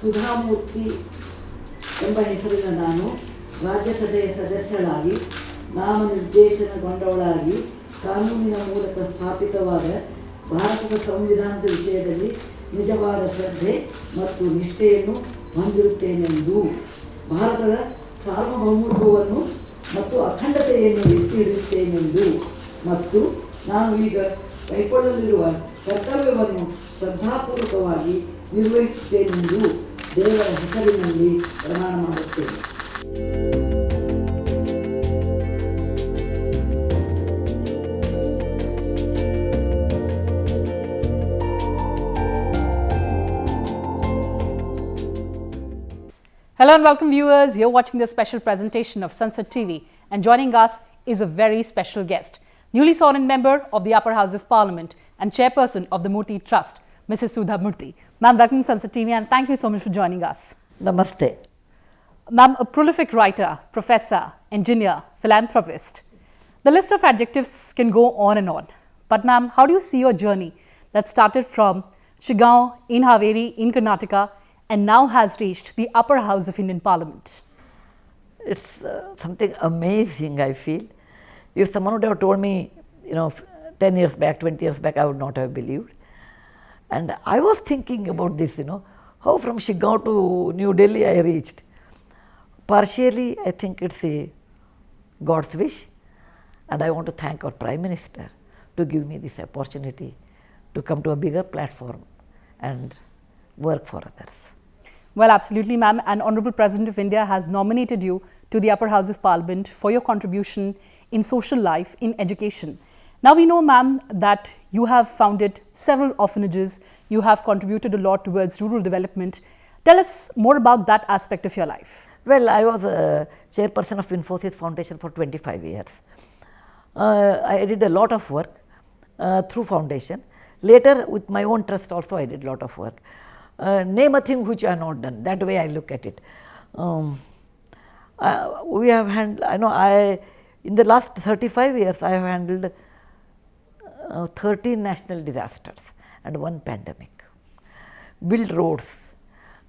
Sudha Murty ಎಂಬ ಹೆಸರಿನ ನಾನು ರಾಜ್ಯಸಭೆಯ ಸದಸ್ಯಳಾಗಿ ನಾಮನಿರ್ದೇಶನಗೊಂಡವಳಾಗಿ ಕಾನೂನಿನ ಮೂಲಕ ಸ್ಥಾಪಿತವಾದ ಭಾರತದ ಸಂವಿಧಾನದ ವಿಷಯದಲ್ಲಿ ನಿಜವಾದ ಶ್ರದ್ಧೆ ಮತ್ತು ನಿಷ್ಠೆಯನ್ನು ಹೊಂದಿರುತ್ತೇನೆಂದು ಭಾರತದ ಸಾರ್ವಭೌಮತ್ವವನ್ನು ಮತ್ತು ಅಖಂಡತೆಯನ್ನು ಎತ್ತಿ ಹಿಡಿಯುತ್ತೇನೆಂದು ಮತ್ತು ನಾನು ಈಗ ಕೈಗೊಳ್ಳಲಿರುವ ಕರ್ತವ್ಯವನ್ನು ಶ್ರದ್ಧಾಪೂರ್ವಕವಾಗಿ ನಿರ್ವಹಿಸುತ್ತೇನೆಂದು ದೇವರ ಹೆಸರಿನಲ್ಲಿ ಪ್ರಮಾಣ ಮಾಡುತ್ತೇನೆ. Hello and welcome viewers, you're watching the special presentation of Sansad TV and joining us is a very special guest, newly sworn member of the Upper House of Parliament and chairperson of the Murty Trust, Mrs. Sudha Murty. Ma'am, welcome to Sansad TV and thank you so much for joining us. Namaste. Ma'am, a prolific writer, professor, engineer, philanthropist. The list of adjectives can go on and on. But ma'am, how do you see your journey that started from Shigaon in Haveri in Karnataka and now has reached the upper house of Indian Parliament? It's something amazing, I feel. If someone would have told me, 10 years back, 20 years back, I would not have believed. And I was thinking about this, how from Shigaon to New Delhi I reached. Partially, I think it's a God's wish, and I want to thank our Prime Minister to give me this opportunity to come to a bigger platform and work for others. Well, absolutely, ma'am. And Honorable President of India has nominated you to the Upper House of Parliament for your contribution in social life, in education. Now we know, ma'am, that you have founded several orphanages. You have contributed a lot towards rural development. Tell us more about that aspect of your life. Well, I was a chairperson of Infosys Foundation for 25 years. I did a lot of work through foundation. Later, with my own trust also, I did a lot of work. Name a thing which I have not done. That way I look at it. We have handled, in the last 35 years, I have handled 13 national disasters and one pandemic. Built roads,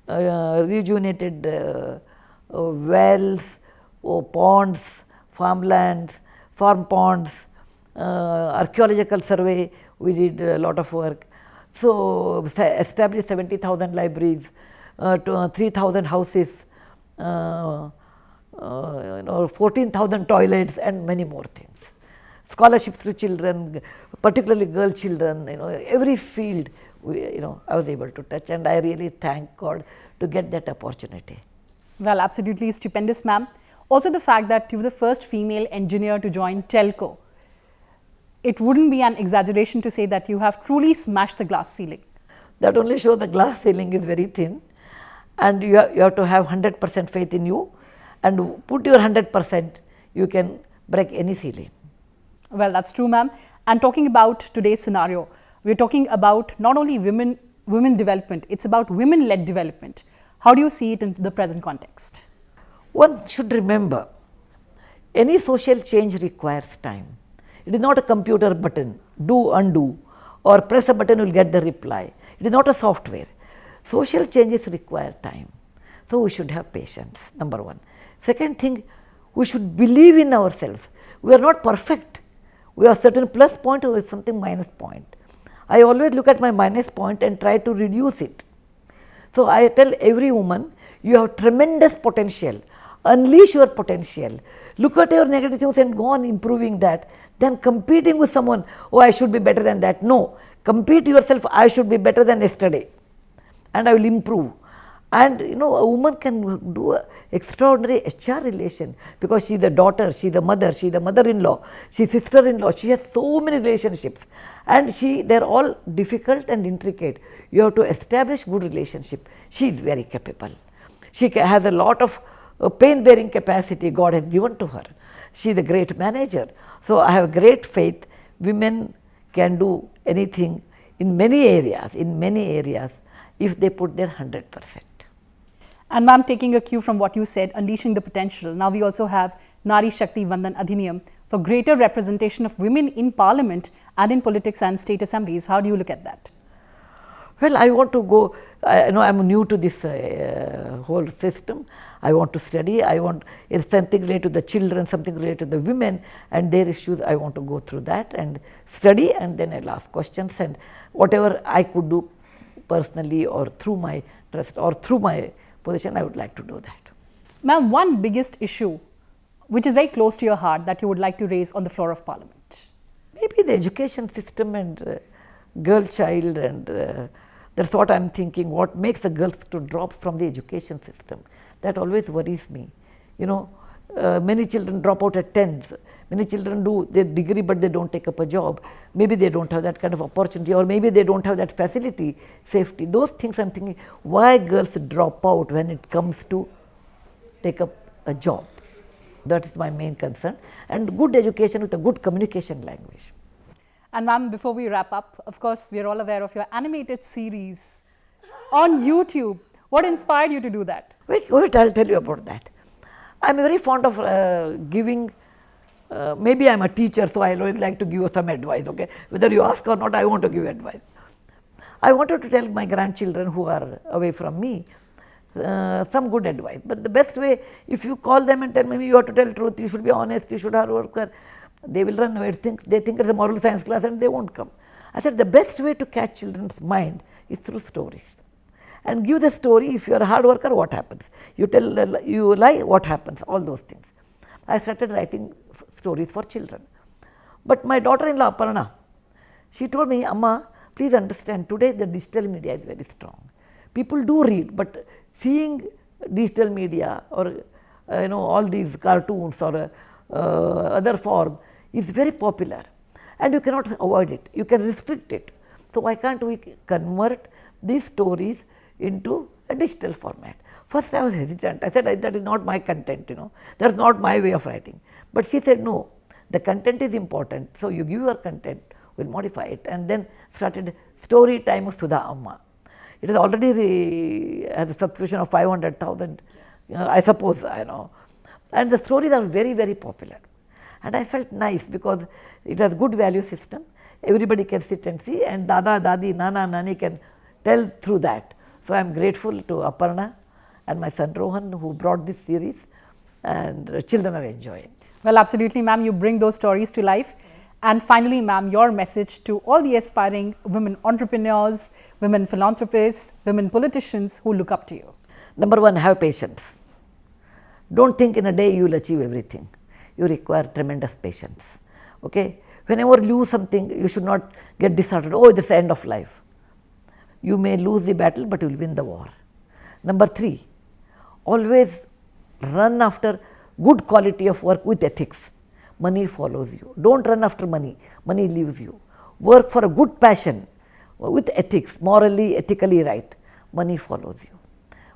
rejuvenated wells, ponds, farmlands, farm ponds, archaeological survey, we did a lot of work. So, established 70,000 libraries, 3,000 houses, 14,000 toilets and many more things. Scholarships to children, particularly girl children, every field I was able to touch, and I really thank God to get that opportunity. Well, absolutely stupendous, ma'am. Also the fact that you were the first female engineer to join Telco. It wouldn't be an exaggeration to say that you have truly smashed the glass ceiling. That only shows the glass ceiling is very thin, and you have to have 100% faith in you, and put your 100%, you can break any ceiling. Well, that's true, ma'am. And talking about today's scenario, we're talking about not only women development, it's about women-led development. How do you see it in the present context? One should remember, any social change requires time. It is not a computer button, do, undo, or press a button, you will get the reply. It is not a software. Social changes require time. So, we should have patience, number one. Second thing, we should believe in ourselves. We are not perfect. We have certain plus point or something minus point. I always look at my minus point and try to reduce it. So, I tell every woman, you have tremendous potential. Unleash your potential. Look at your negatives and go on improving that. Then competing with someone, oh, I should be better than that. No, compete yourself, I should be better than yesterday and I will improve. And a woman can do an extraordinary HR relation because she is the daughter, she is the mother, she is the mother-in-law, she is sister-in-law, she has so many relationships, and they are all difficult and intricate. You have to establish good relationship. She is very capable. She has a lot of pain-bearing capacity God has given to her. She is a great manager. So, I have great faith women can do anything in many areas if they put their 100%. And ma'am, taking a cue from what you said, unleashing the potential, now we also have Nari Shakti Vandan Adhiniyam for greater representation of women in Parliament and in politics and state assemblies. How do you look at that? Well, I want to go, I'm new to this whole system. I want to study. It's something related to the children, something related to the women and their issues. I want to go through that and study, and then I'll ask questions, and whatever I could do personally or through my trust or through my position, I would like to do that. Ma'am, one biggest issue which is very close to your heart that you would like to raise on the floor of Parliament? Maybe the education system and girl child, and that's what I'm thinking. What makes the girls to drop from the education system? That always worries me. Many children drop out at 10th. Many children do their degree but they don't take up a job. Maybe they don't have that kind of opportunity, or maybe they don't have that facility, safety. Those things I'm thinking, why girls drop out when it comes to take up a job? That is my main concern. And good education with a good communication language. And ma'am, before we wrap up, of course, we are all aware of your animated series on YouTube. What inspired you to do that? Wait, I'll tell you about that. I'm very fond of giving, maybe I'm a teacher, so I always like to give you some advice, okay? Whether you ask or not, I want to give advice. I wanted to tell my grandchildren who are away from me some good advice. But the best way, if you call them and tell me you have to tell truth, you should be honest, you should hard work, they will run away. They think it's a moral science class and they won't come. I said the best way to catch children's mind is through stories. And give the story. If you are a hard worker, what happens? You tell, you lie, what happens? All those things. I started writing stories for children. But my daughter-in-law, Aparna, she told me, Amma, please understand, today the digital media is very strong. People do read, but seeing digital media or all these cartoons or other form is very popular, and you cannot avoid it. You can restrict it. So why can't we convert these stories into a digital format? First I was hesitant. I said that is not my content, that's not my way of writing. But she said no, the content is important. So you give your content, we'll modify it, and then started Story Time of Sudha Amma. It has already has a subscription of 500,000, I suppose, And the stories are very, very popular. And I felt nice because it has good value system. Everybody can sit and see, and Dada, Dadi, Nana, Nani can tell through that. So I am grateful to Aparna and my son Rohan who brought this series, and children are enjoying. Well, absolutely, ma'am. You bring those stories to life. And finally, ma'am, your message to all the aspiring women entrepreneurs, women philanthropists, women politicians who look up to you. Number one, have patience. Don't think in a day you will achieve everything. You require tremendous patience. Okay? Whenever you lose something, you should not get disheartened. Oh, it's the end of life. You may lose the battle, but you will win the war. Number three, always run after good quality of work with ethics. Money follows you. Don't run after money. Money leaves you. Work for a good passion with ethics, morally, ethically right. Money follows you.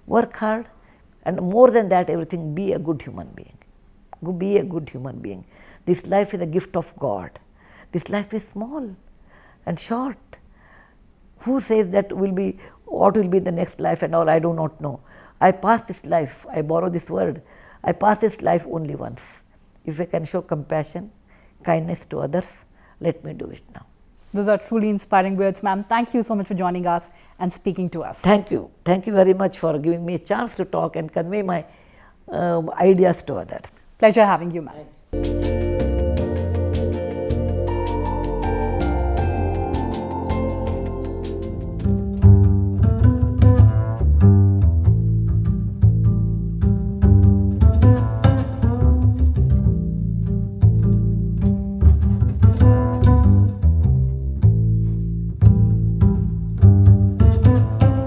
Work hard, and more than that, everything, be a good human being. Be a good human being. This life is a gift of God. This life is small and short. Who says that what will be the next life and all? I do not know. I pass this life, I borrow this word, I pass this life only once. If I can show compassion, kindness to others, let me do it now. Those are truly inspiring words, ma'am. Thank you so much for joining us and speaking to us. Thank you. Thank you very much for giving me a chance to talk and convey my ideas to others. Pleasure having you, ma'am.